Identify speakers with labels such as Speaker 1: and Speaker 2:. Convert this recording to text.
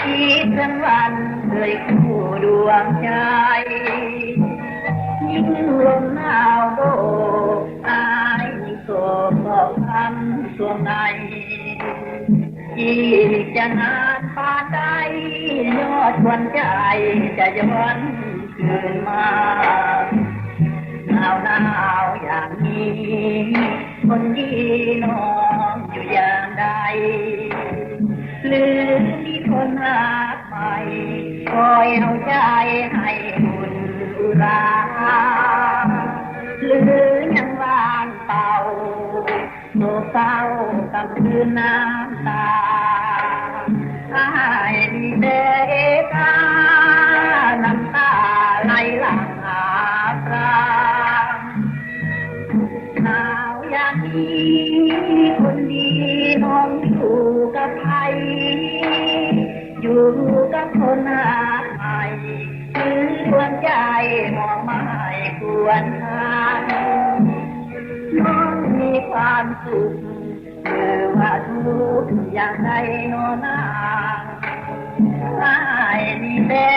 Speaker 1: ที่ทั้งวันเคยคู่ดวงใจยิ่งลมหนาวโบกอายยิ่งโศกบอกคำสวงในที่จะนานปานใดยอดวันใจจะย้อนคืนมาหนาวอย่างนี้คนดีน้องอยู่อย่างใดหรือมีคนรักใหม่คอยเอาใจให้บุญอุราหรือยังว่างเปล่าโศกเศร้ากับคืนน้ำตาอายมีแต่ตาน้ำตาไหลหลั่งหาปรางหนาวอย่างนี้คนดีน้องอยู่กับใครอยู่กับคนหาใหม่ถึงดวงใจมองไม่ควรทางน้องมีความสุขหรือว่าทุกข์อย่างไรโนนางอายมีแต่